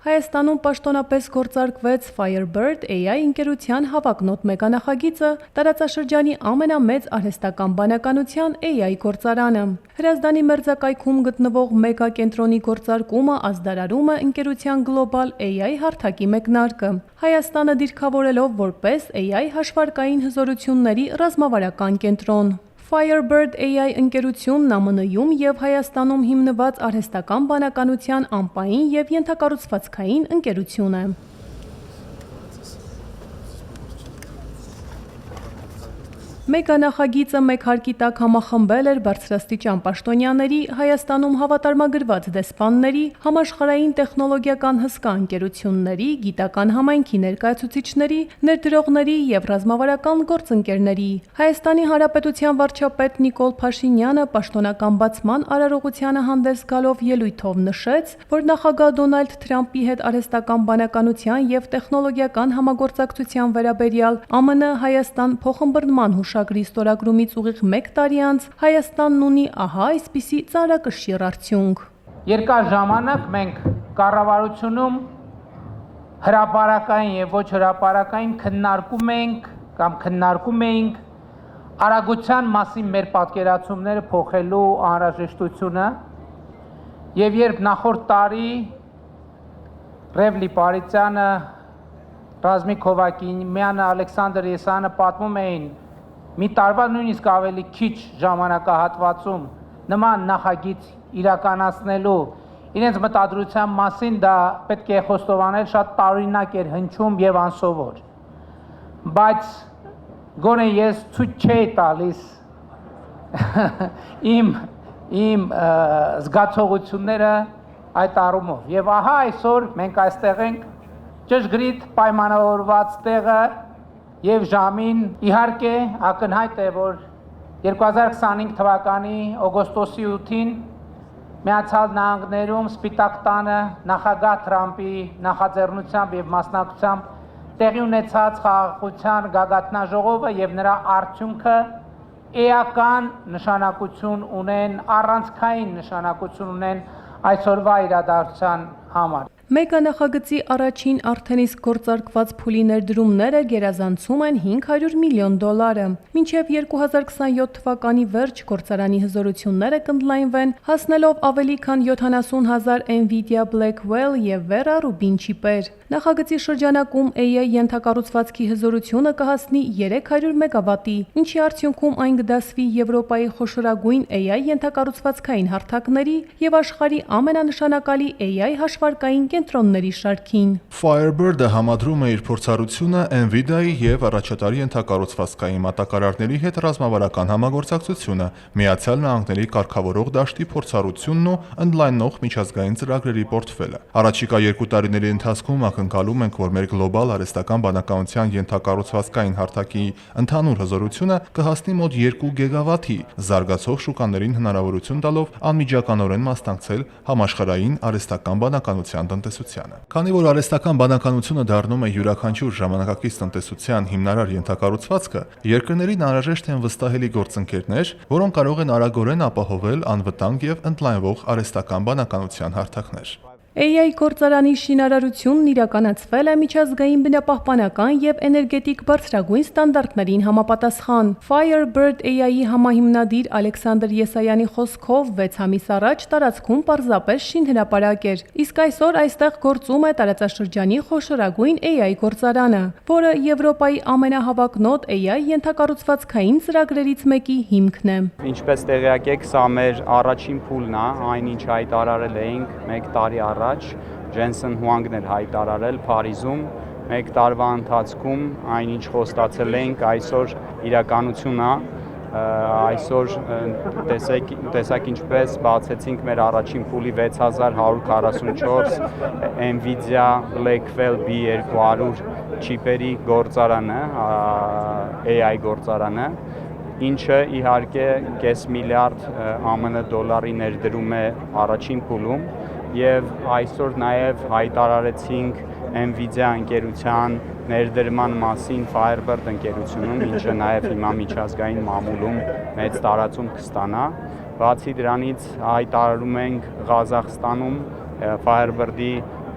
Հայաստանում պաշտոնապես գործարկվեց Firebird AI ընկերության հավակնոտ մեգանախագիծը տարածաշրջանի ամենամեծ արհեստական բանականության AI գործարանը։ Հրազդանի մերձակայքում գտնվող մեգակենտրոնի գործարկումը ազդարարում է ընկերության գլոբալ AI հարթակի մեկնարկը։ Հայաստանը դիրքավորելով որպես AI հաշվարկային հզորությունների ռազմավարական կենտրոն։ Firebird AI ընկերությունն ԱՄՆ-ում և Հայաստանում հիմնված արհեստական բանականության ամպային և ենթակառուցվածքային ընկերություն է։ Մեգանախագիծը մեկ հարկի տակ համախմբել էր բարձրաստիճան պաշտոնյաների, Հայաստանում հավատարմագրված դեսպանների, համաշխարհային տեխնոլոգիական հսկա ընկերությունների, գիտական համայնքի ներկայացուցիչների, ներդրողների և ռազմավարական գործընկերների։ Հայաստանի Հանրապետության վարչապետ Նիկոլ Փաշինյանը պաշտոնական բացման արարողությանը հանդես գալով ելույթով նշեց, որ նախագահ Դոնալդ Թրամփի հետ արհեստական բանականության և տեխնոլոգիական համագործակցության վերաբերյալ ԱՄՆ-Հայաստան փոխըմբռնման հուշագրի ստորագրումից ուղիղ 1 տարի անց Հայաստանն ունի ահա այսպիսի ծանրակշիռ արդյունք։ Երկար ժամանակ մենք կառավարությունում հրապարակային եւ ոչ հրապարակային քննարկում էինք արագության մասին մեր պատկերացումները փոխելու անհրաժեշտությունը եւ երբ նախորդ տարի Ռևլի Պարիսյանը, Ռազմիկ Հովակիմյանը, Ալեքսանդր Եսյանը պատմում էին մի տարվա նույնիսկ ավելի քիչ ժամանակահատվածում նման նախագիծ իրականացնելու իրենց մտադրության մասին, դա պետք է խոստովանել շատ տարօրինակ էր հնչում եւ անսովոր, բայց գոնե ես ցույց չէի տալիս իմ զգացողությունները այդ առումով եւ ահա այսօր մենք այստեղ ենք ճշգրիտ պայմանավորված տեղը եւ ժամին իհարկե ակնհայտ է, որ 2025 թվականի օգոստոսի 8-ին Միացյալ Նահանգներում Սպիտակ տանը նախագահ Թրամփի նախաձեռնությամբ եւ մասնակցությամբ տեղի ունեցած խաղաղության գագաթնաժողովը եւ նրա արդյունքը էական նշանակություն ունեն, առանցքային նշանակություն ունեն այսօրվա իրադարձության համար։ Մեգանախագծի առաջին արդեն իսկ գործարկված փուլի ներդրումները գերազանցում են $500 միլիոն։ Մինչև 2027 թվականի վերջ գործարանի հզորությունները կընդլայնվեն, հասնելով ավելի քան 70,000 NVIDIA Blackwell և Vera Rubin չիպեր։ Նախագծի շրջանակում AI ենթակառուցվածքի հզորությունը կհասնի 300 մեգավատի, ինչի արդյունքում այն կդասվի Եվրոպայի խոշորագույն AI ենթակառուցվածքային հարթակների և աշխարհի ամենանշանակալի AI հաշվարկային կենտրոնների շարքին։ Firebird-ը համադրում է իր փորձառությունը NVIDIA-ի և առաջատարի ենթակառուցվածքային մատակարարների հետ ռազմավարական համագործակցությունը, Միացյալ Նահանգների կարգավորող դաշտի փորձառությունն ու ընդլայնող միջազգային ծրագրերի պորտֆելը։ Առաջիկա 2 տարիների ընթացքում ակնկալում ենք, որ մեր գլոբալ արհեստական բանականության ենթակառուցվածքային հարթակի ընդհանուր հզորությունը կհասնի մոտ 2 գիգավատի, զարգացող շուկաներին հնարավորություն տալով անմիջականորեն մասնակցել համաշխարհային արհեստական բանականության տնտեսությանը։ Քանի որ արհեստական բանականությունը դառնում է յուրաքանչյուր ժամանակակից տնտեսության հիմնարար ենթակառուցվածքը, երկրներին անհրաժեշտ են վստահելի գործընկերներ, որոնք կարող են արագորեն ապահովել անվտանգ և ընդլայնվող արհեստական բանականության հարթակներ։ AI գործարանի շինարարությունն իրականացվել է միջազգային բնապահպանական և էներգետիկ բարձրագույն ստանդարտներին համապատասխան։ Firebird AI-ի համահիմնադիր Ալեքսանդր Եսայանի խոսքով 6 ամիս առաջ տարածքում պարզապես շինհրապարակ էր, իսկ այսօր այստեղ գործում է տարածաշրջանի խոշորագույն AI գործարանը, որը Եվրոպայի ամենահավակնոտ AI ենթակառուցվածքային ծրագրերից մեկի հիմքն է։ Ինչպես տեղյակ եք, սա մեր առաջին փուլն է, այնինչ հայտարարել էինք 1 տարի առաջ, Ջենսեն Հուանգն էր հայտարարել Փարիզում, 1 տարվա ընթացքում այնինչ խոստացել էինք այսօր իրականություն է, այսօր տեսեք ինչպես բացեցինք մեր առաջին փուլի 6144 NVIDIA Blackwell B200 չիպերի գործարանը, AI գործարանը, ինչը իհարկե կես միլիարդ ԱՄՆ դոլարի ներդրում է առաջին փուլում եւ այսօր նաեւ հայտարարեցինք NVIDIA ընկերության ներդրման մասին Firebird ընկերությունում, ինչը նաեւ հիմա միջազգային մամուլում մեծ տարածում կստանա։ Բացի դրանից հայտարարում ենք Ղազախստանում Firebird-ի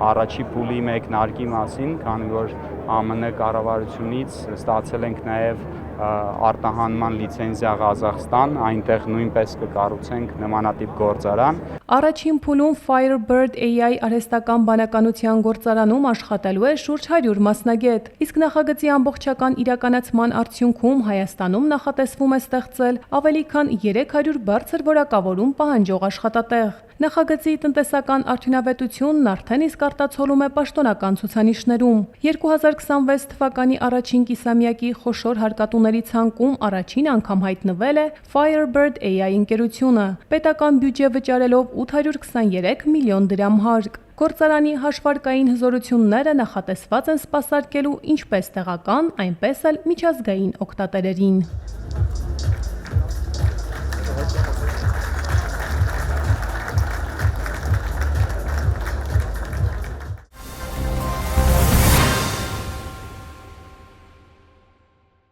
առաջի փուլի մեկնարկի մասին, քանի որ ԱՄՆ կառավարությունից ստացել ենք նաև արտահանման լիցենզիա Ղազախստան, այնտեղ նույնպես կկառուցենք նմանատիպ գործարան։ Առաջին փուլում Firebird AI արհեստական բանականության գործարանում աշխատելու է շուրջ 100 մասնագետ, իսկ նախագծի ամբողջական իրականացման արդյունքում Հայաստանում նախատեսվում է ստեղծել ավելի քան 300 բարձր որակավորում պահանջող աշխատատեղ։ Նախագծի տնտեսական արդյունավետությունն արդեն իսկ արտացոլում է պաշտոնական ցուցանիշներում։ 2026 թվականի առաջին կիսամյակի խոշոր հարկատուների ցանկում առաջին անգամ հայտնվել է Firebird AI ընկերությունը, պետական բյուջե վճարելով 823 միլիոն դրամ հարկ։ Գործարանի հաշվարկային հզորությունները նախատեսված են սպասարկելու ինչպես տեղական, այնպես էլ միջազգային օգտատերերին։